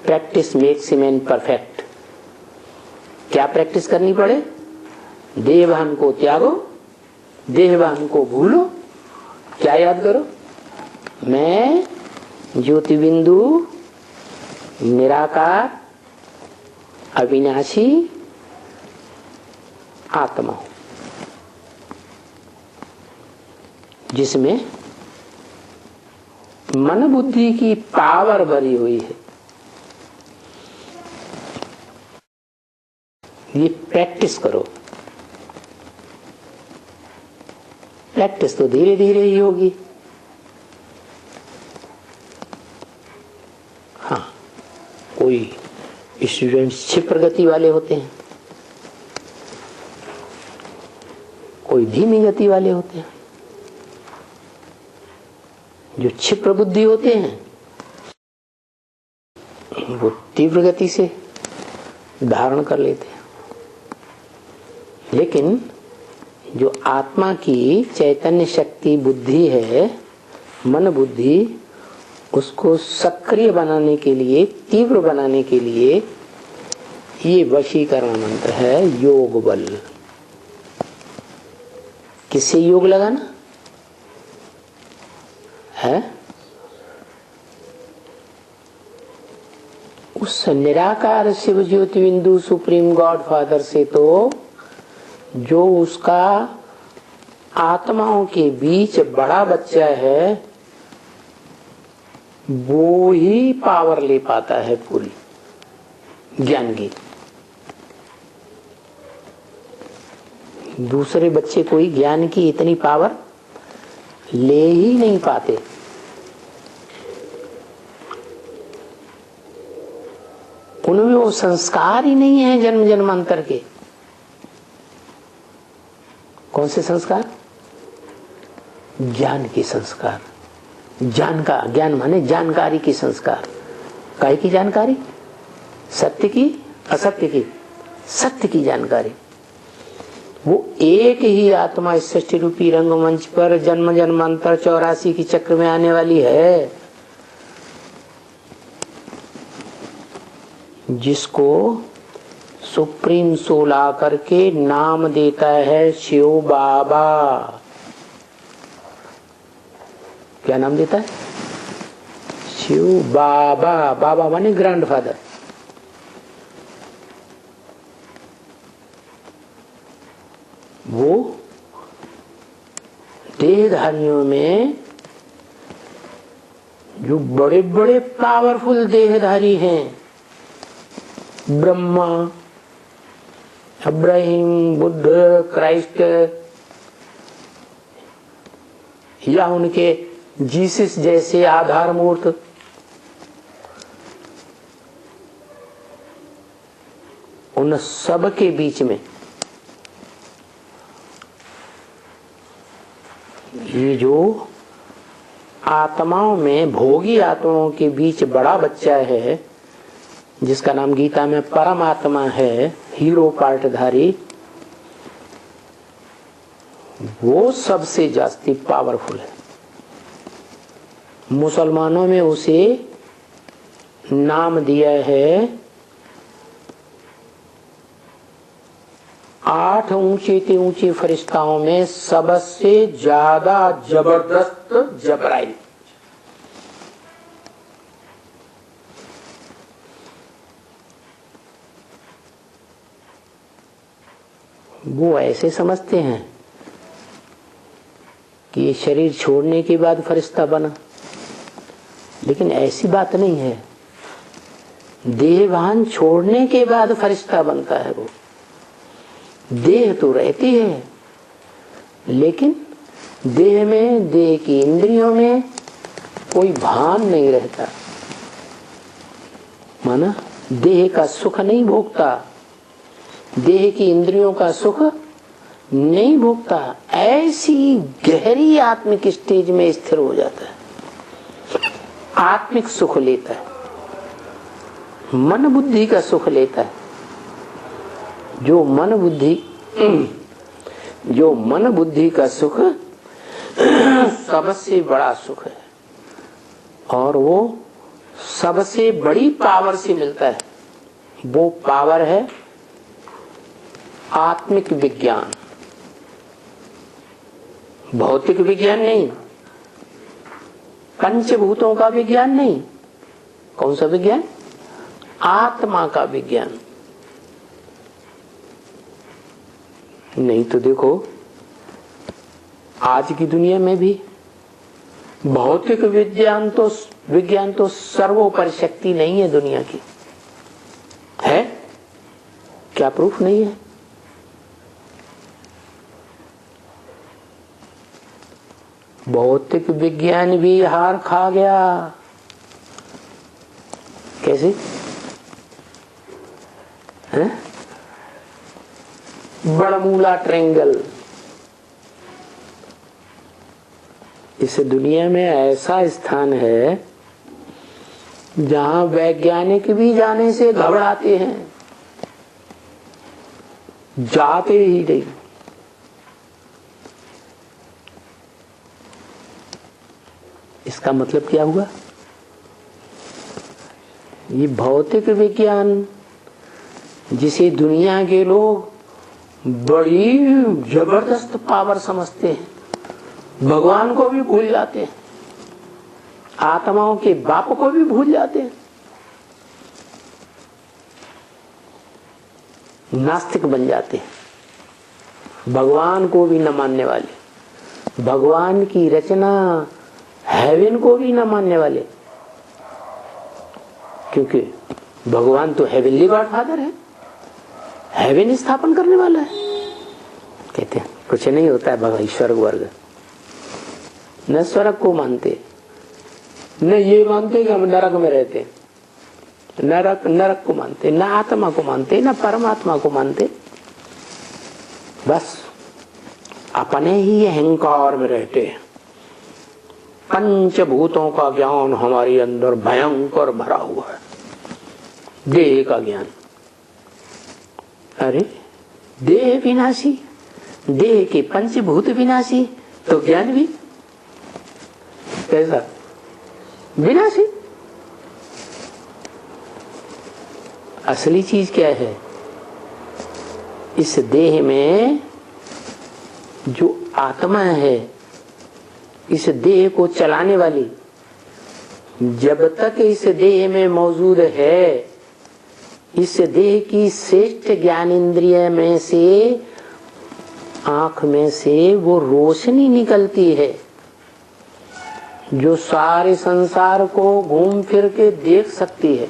Practice makes man perfect. क्या प्रैक्टिस करनी पड़े? देहभान को त्यागो, देहभान को भूलो। क्या याद करो? मैं ज्योति बिंदु निराकार अविनाशी आत्मा हूं, जिसमें मन बुद्धि की पावर भरी हुई है। ये प्रैक्टिस करो। प्रैक्टिस तो धीरे धीरे ही होगी। हाँ, कोई स्टूडेंट्स क्षिप्र गति वाले होते हैं, कोई धीमी गति वाले होते हैं। जो क्षिप्र बुद्धि होते हैं वो तीव्र गति से धारण कर लेते हैं, लेकिन जो आत्मा की चैतन्य शक्ति बुद्धि है, मन बुद्धि, उसको सक्रिय बनाने के लिए, तीव्र बनाने के लिए ये वशीकरण मंत्र है, योग बल। किससे योग लगाना है? उस निराकार शिव ज्योति बिंदु सुप्रीम गॉड फादर से तो जो उसका आत्माओं के बीच बड़ा बच्चा है, वो ही पावर ले पाता है पूरी ज्ञान की। दूसरे बच्चे कोई ज्ञान की इतनी पावर ले ही नहीं पाते। उनमें वो संस्कार ही नहीं है जन्म जन्मांतर के। कौन से संस्कार? ज्ञान के संस्कार। ज्ञान माने जानकारी की संस्कार। काय की जानकारी? सत्य की, असत्य की? सत्य की जानकारी। वो एक ही आत्मा इस सृष्टि रूपी रंगमंच पर जन्म जन्मांतर 84 की चक्र में आने वाली है, जिसको सुप्रीम सोल आकर के नाम देता है शिव बाबा। क्या नाम देता है? शिव बाबा। बाबा माने ग्रैंडफादर। वो देहधारियों में जो बड़े बड़े पावरफुल देहधारी हैं, ब्रह्मा, अब्राहिम, बुद्ध, क्राइस्ट, या उनके जीसस जैसे आधार मूर्त, उन सब के बीच में ये जो आत्माओं में, भोगी आत्माओं के बीच बड़ा बच्चा है, जिसका नाम गीता में परमात्मा है, हीरो पार्टधारी, वो सबसे जास्ती पावरफुल है। मुसलमानों में उसे नाम दिया है 8 ऊंचे से ऊंचे फरिश्ताओं में सबसे ज्यादा जबरदस्त जबराइल। वो ऐसे समझते हैं कि ये शरीर छोड़ने के बाद फरिश्ता बना, लेकिन ऐसी बात नहीं है। देहभान छोड़ने के बाद फरिश्ता बनता है। वो देह तो रहती है, लेकिन देह में, देह की इंद्रियों में कोई भान नहीं रहता। माना देह का सुख नहीं भोगता, देह की इंद्रियों का सुख नहीं भोगता। ऐसी गहरी आत्मिक स्टेज में स्थिर हो जाता है, आत्मिक सुख लेता है, मन बुद्धि का सुख लेता है। जो मन बुद्धि का सुख सबसे बड़ा सुख है, और वो सबसे बड़ी पावर से मिलता है। वो पावर है आत्मिक विज्ञान, भौतिक विज्ञान नहीं, पंचभूतों का विज्ञान नहीं। कौन सा विज्ञान? आत्मा का विज्ञान। नहीं तो देखो आज की दुनिया में भी भौतिक विज्ञान तो सर्वोपरि शक्ति नहीं है दुनिया की, है क्या? प्रूफ नहीं है। भौतिक विज्ञान भी हार खा गया। कैसे? है? बरमूला ट्रायंगल। इस दुनिया में ऐसा स्थान है जहां वैज्ञानिक भी जाने से घबराते हैं, जाते ही नहीं। इसका मतलब क्या हुआ? ये भौतिक विज्ञान जिसे दुनिया के लोग बड़ी जबरदस्त पावर समझते हैं, भगवान को भी भूल जाते हैं, आत्माओं के बाप को भी भूल जाते हैं। नास्तिक बन जाते हैं, भगवान को भी न मानने वाले, भगवान की रचना हेवन को भी न मानने वाले, क्योंकि भगवान तो हेवनली गॉड फादर है, हेवन स्थापन करने वाला है। कहते हैं कुछ नहीं होता है भगवान स्वर्ग वर्ग, न स्वर्ग को मानते, न ये मानते कि हम नरक में रहते, नरक को मानते, न आत्मा को मानते, न परमात्मा को मानते। बस अपने ही अहंकार में रहते हैं। पंचभूतों का ज्ञान हमारे अंदर भयंकर भरा हुआ है, देह का ज्ञान। अरे देह विनाशी, देह के पंचभूत विनाशी, तो ज्ञान भी कैसा? विनाशी। असली चीज क्या है? इस देह में जो आत्मा है, इस देह को चलाने वाली, जब तक इस देह में मौजूद है, इस देह की श्रेष्ठ ज्ञान इंद्रिय में से, आंख में से वो रोशनी निकलती है जो सारे संसार को घूम फिर के देख सकती है।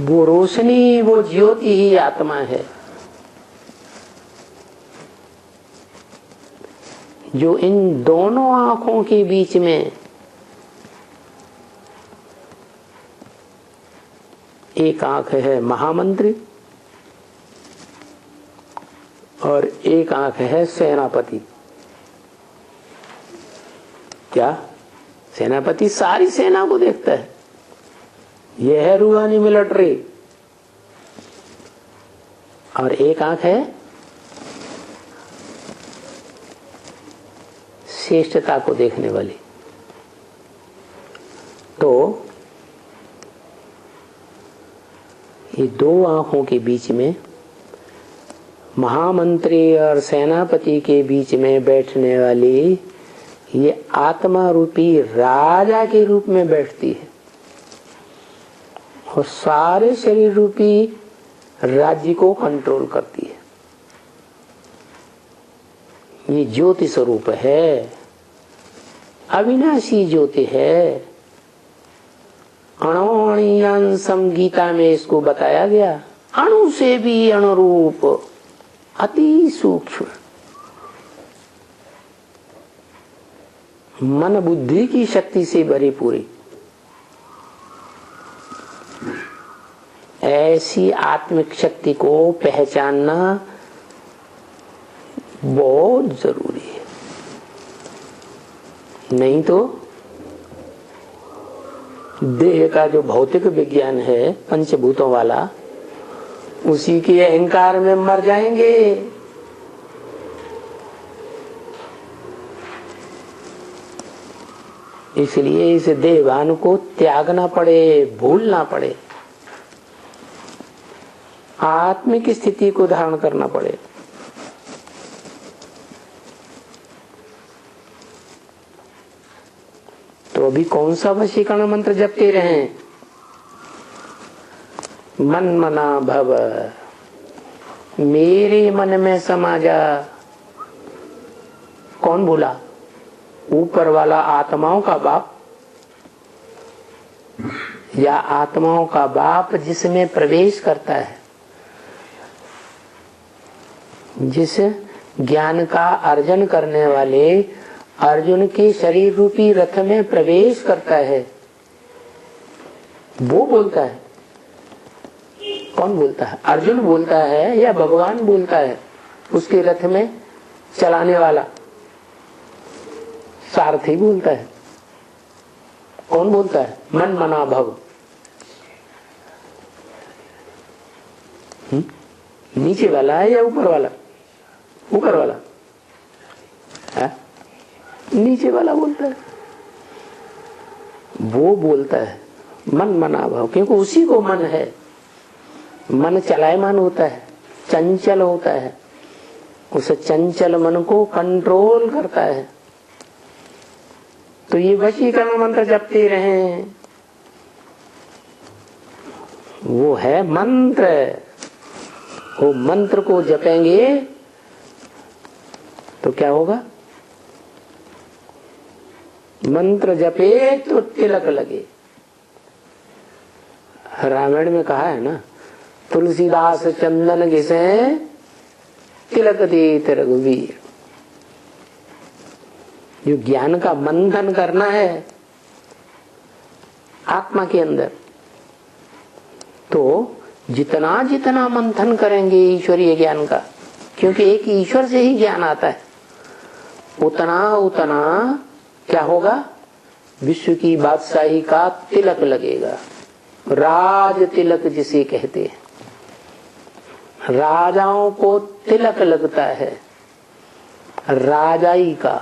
वो रोशनी, वो ज्योति ही आत्मा है, जो इन दोनों आंखों के बीच में एक आंख है महामंत्री और एक आंख है सेनापति। क्या? सेनापति सारी सेना को देखता है, यह है रूहानी मिलिट्री। और एक आंख है श्रेष्ठता को देखने वाली। तो ये दो आंखों के बीच में, महामंत्री और सेनापति के बीच में बैठने वाली ये आत्मा रूपी राजा के रूप में बैठती है और सारे शरीर रूपी राज्य को कंट्रोल करती है। ये ज्योति स्वरूप है, अविनाशी ज्योति है। अणुअणियांसम गीता में इसको बताया गया, अणु से भी अणुरूप, अति सूक्ष्म। मन बुद्धि की शक्ति से भरी पूरी ऐसी आत्मिक शक्ति को पहचानना बहुत जरूरी है। नहीं तो देह का जो भौतिक विज्ञान है पंचभूतों वाला, उसी के अहंकार में मर जाएंगे। इसलिए इस देहभान को त्यागना पड़े, भूलना पड़े, आत्मिक स्थिति को धारण करना पड़े। अभी कौन सा वशीकरण मंत्र जपते रहे? मन मना भव, मेरे मन में समा जा। कौन बोला? ऊपर वाला आत्माओं का बाप, या आत्माओं का बाप जिसमें प्रवेश करता है, जिस ज्ञान का अर्जन करने वाले अर्जुन के शरीर रूपी रथ में प्रवेश करता है, वो बोलता है। कौन बोलता है? अर्जुन बोलता है या भगवान बोलता है? उसके रथ में चलाने वाला सारथी बोलता है। कौन बोलता है? मन मना भव। नीचे वाला है या ऊपर वाला? ऊपर वाला है? नीचे वाला बोलता है, वो बोलता है मन मना भव, क्योंकि उसी को मन है। मन चलायमान होता है, चंचल होता है, उस चंचल मन को कंट्रोल करता है। तो ये वशीकरण मंत्र जपते रहे, वो है मंत्र। वो मंत्र को जपेंगे तो क्या होगा? मंत्र जपे तो तिलक लगे। रामायण में कहा है ना, तुलसीदास चंदन घिसे तिलक देत रघुवीर। जो ज्ञान का मंथन करना है आत्मा के अंदर, तो जितना जितना मंथन करेंगे ईश्वरीय ज्ञान का, क्योंकि एक ईश्वर से ही ज्ञान आता है, उतना उतना क्या होगा? विश्व की बादशाही का तिलक लगेगा। राज तिलक जिसे कहते हैं, राजाओं को तिलक लगता है राजाई का।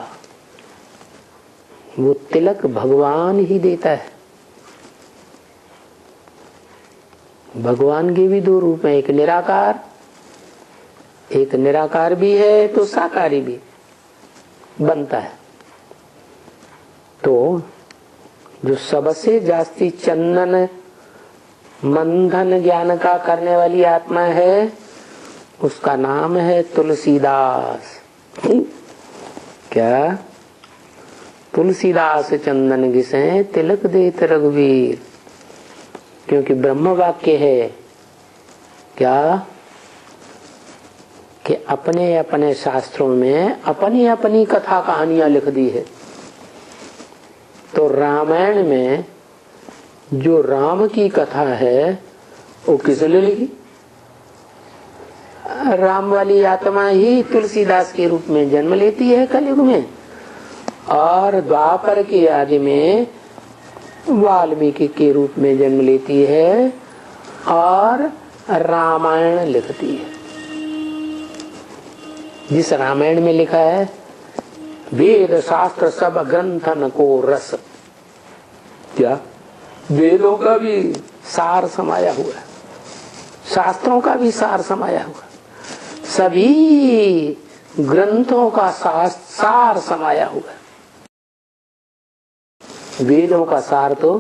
वो तिलक भगवान ही देता है। भगवान के भी दो रूप हैं, एक निराकार, एक निराकार भी है तो साकारी भी बनता है। तो जो सबसे जास्ती चंदन मंथन ज्ञान का करने वाली आत्मा है, उसका नाम है तुलसीदास। क्या? तुलसीदास चंदन घिसे तिलक देत रघुवीर। क्योंकि ब्रह्म वाक्य है क्या कि अपने अपने शास्त्रों में अपनी अपनी कथा कहानियां लिख दी है। तो रामायण में जो राम की कथा है वो किसने लिखी? राम वाली आत्मा ही तुलसीदास के रूप में जन्म लेती है कलयुग में, और द्वापर के आदि में वाल्मीकि के रूप में जन्म लेती है और रामायण लिखती है। जिस रामायण में लिखा है वेद शास्त्र सब ग्रंथन को रस, क्या वेदों का भी सार समाया हुआ है, शास्त्रों का भी सार समाया हुआ, सभी ग्रंथों का सार समाया हुआ है। वेदों का सार तो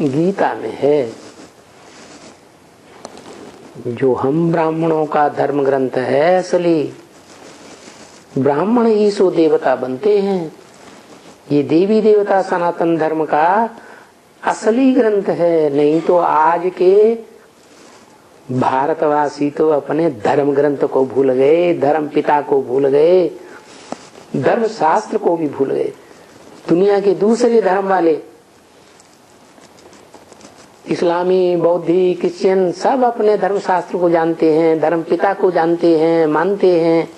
गीता में है, जो हम ब्राह्मणों का धर्म ग्रंथ है। असली ब्राह्मण ही सो देवता बनते हैं। ये देवी देवता सनातन धर्म का असली ग्रंथ है। नहीं तो आज के भारतवासी तो अपने धर्म ग्रंथ को भूल गए, धर्म पिता को भूल गए, धर्म शास्त्र को भी भूल गए। दुनिया के दूसरे धर्म वाले इस्लामी, बौद्धी, क्रिश्चियन सब अपने धर्म शास्त्र को जानते हैं, धर्म पिता को जानते हैं, मानते हैं,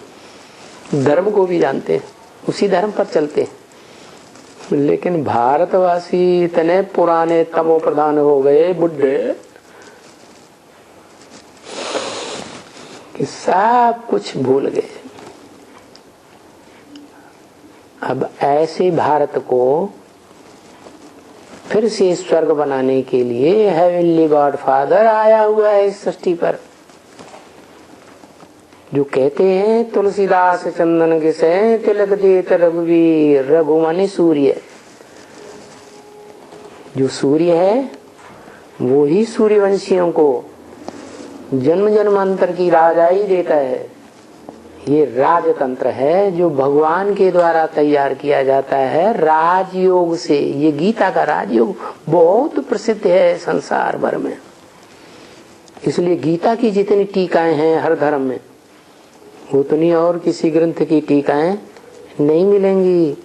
धर्म को भी जानते हैं, उसी धर्म पर चलते हैं। लेकिन भारतवासी इतने पुराने तमो प्रधान हो गए, बुढ़े, कि सब कुछ भूल गए। अब ऐसे भारत को फिर से स्वर्ग बनाने के लिए हेवनली गॉड फादर आया हुआ है इस सृष्टि पर, जो कहते हैं तुलसीदास चंदन घिसे तिलक देत रघुवीर। रघु माने सूर्य, जो सूर्य है वो ही सूर्यवंशियों को जन्म जन्मांतर की राजाई देता है। ये राजतंत्र है जो भगवान के द्वारा तैयार किया जाता है राजयोग से। ये गीता का राजयोग बहुत प्रसिद्ध है संसार भर में। इसलिए गीता की जितनी टीकाएं हैं हर धर्म में उतनी और किसी ग्रंथ की टीकाएं नहीं मिलेंगी।